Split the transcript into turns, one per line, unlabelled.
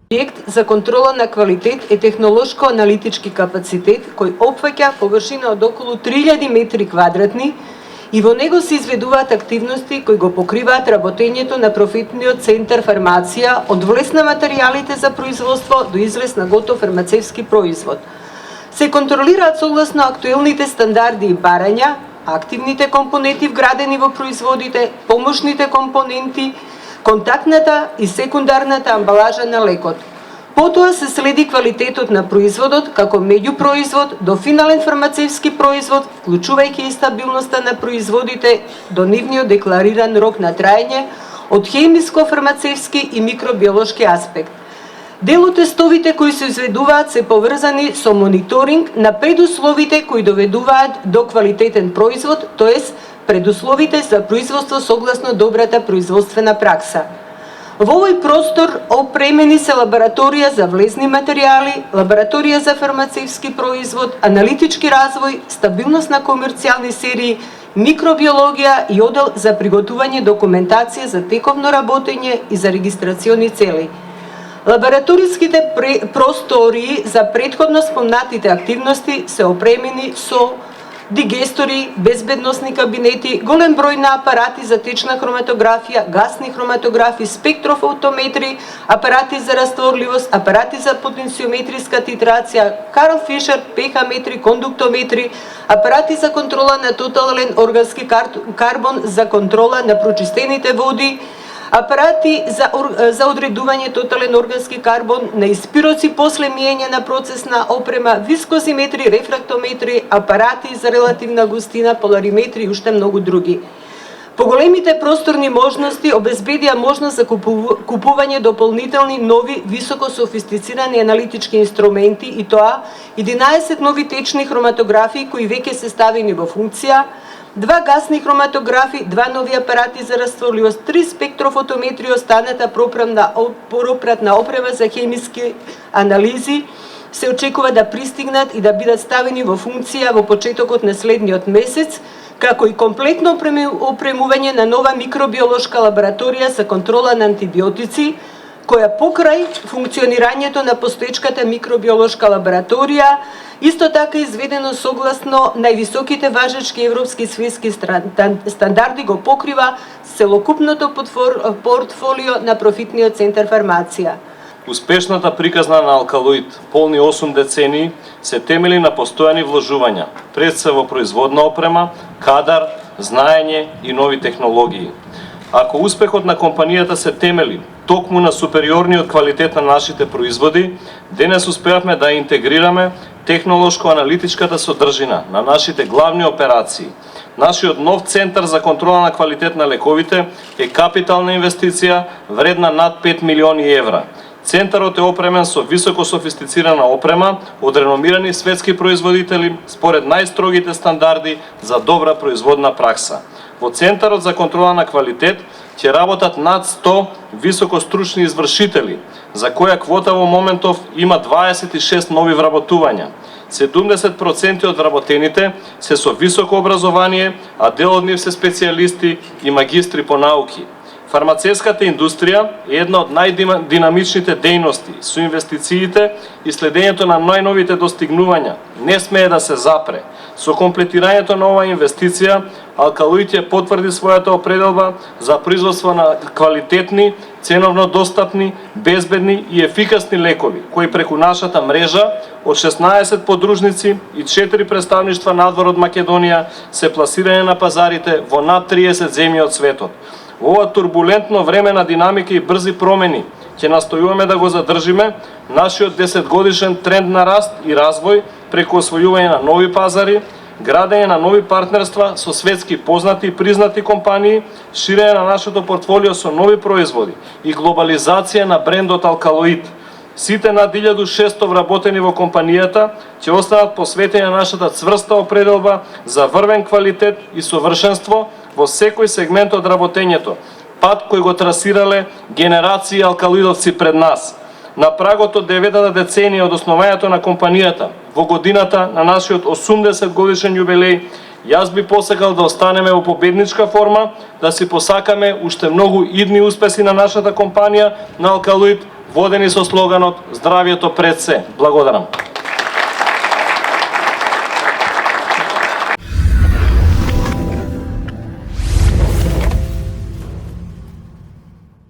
Објект за контрола на квалитет е технолошко-аналитички капацитет кој опфаќа површина од околу 3000 метри квадратни и во него се изведуваат активности кои го покриваат работењето на профитниот центар фармација од влез на материјалите за производство до излез на готов фармацевски производ. Се контролираат согласно актуелните стандарди и барања, активните компоненти вградени во производите, помошните компоненти, контактната и секундарната амбалажа на лекот. Потоа се следи квалитетот на производот како меѓупроизвод до финален фармацевски производ, вклучувајќи и стабилноста на производите до нивниот деклариран рок на траење од хемиско-фармацевски и микробиолошки аспект. Дел од тестовите кои се изведуваат се поврзани со мониторинг на предусловите кои доведуваат до квалитетен производ, тоест предусловите за производство согласно добрата производствена пракса. Во овој простор опремени се лабораторија за влезни материјали, лабораторија за фармацевски производ, аналитички развој, стабилност на комерцијални серии, микробиологија и одел за приготување документација за тековно работење и за регистрациони цели. Лабораториските простори за претходно спомнатите активности се опремени со дигестори, безбедносни кабинети, голем број на апарати за течна хроматографија, гасни хроматографи, спектрофотометри, апарати за растворливост, апарати за потенциометриска титрација, Карл Фишер, пехаметри, кондуктометри, апарати за контрола на тотален органски карбон, за контрола на прочистените води, апарати за одредување тотален органски карбон на испироци после миење на процесна опрема, вискозиметри, рефрактометри, апарати за релативна густина, полариметри и уште многу други. Поголемите просторни можности обезбедија можност за купување дополнителни нови високо софистицирани аналитички инструменти и тоа 11 нови течни хроматографии кои веќе се ставени во функција, 2 гасни хроматографи, 2 нови апарати за растворливост, 3 спектрофотометри, останата пропратна опрема за хемиски анализи се очекува да пристигнат и да бидат ставени во функција во почетокот на следниот месец, како и комплетно опремување на нова микробиолошка лабораторија за контрола на антибиотици, која покрај функционирањето на постоечката микробиолошка лабораторија, исто така изведено согласно највисоките важечки европски и светски стандарди го покрива целокупното портфолио на профитниот центар фармација.
Успешната приказна на Алкалоид, полни 8 децении, се темели на постојани вложувања, пред се во производна опрема, кадар, знаење и нови технологии. Ако успехот на компанијата се темели токму на супериорниот квалитет на нашите производи, денес успеавме да интегрираме технолошко-аналитичката содржина на нашите главни операции. Нашиот нов центар за контрола на квалитет на лековите е капитална инвестиција вредна над 5 милиони евра. Центарот е опремен со високо софистицирана опрема од реномирани светски производители според најстрогите стандарди за добра производна пракса. Во Центарот за контрола на квалитет ќе работат над 100 високостручни извршители, за која квота во моментов има 26 нови вработувања. 70% од вработените се со високо образование, а дел од нив се специјалисти и магистри по науки. Фармацевската индустрија е една од најдинамичните дејности, со инвестициите и следењето на најновите достигнувања. Не смее да се запре. Со комплетирањето на оваа инвестиција, Алкалоид ја потврди својата определба за производство на квалитетни, ценовно достапни, безбедни и ефикасни лекови, кои преку нашата мрежа од 16 подружници и 4 представништва надвор од Македонија се пласирани на пазарите во над 30 земји од светот. Во ова турбулентно време на динамика и брзи промени, ќе настојуваме да го задржиме нашиот 10-годишен тренд на раст и развој преку освојување на нови пазари, градење на нови партнерства со светски познати и признати компании, ширење на нашето портфолио со нови производи и глобализација на брендот Алкалоид. Сите над 1600 вработени во компанијата ќе останат посветени на нашата цврста определба за врвен квалитет и совршенство во секој сегмент од работењето, пат кој го трасирале генерации алкалоидовци пред нас. На прагот од 9-та деценија од основањето на компанијата, во годината на нашиот 80 годишен јубилеј, јас би посакал да останеме во победничка форма, да си посакаме уште многу идни успеси на нашата компанија, на Алкалоид, водени со слоганот "Здравието пред се". Благодарам.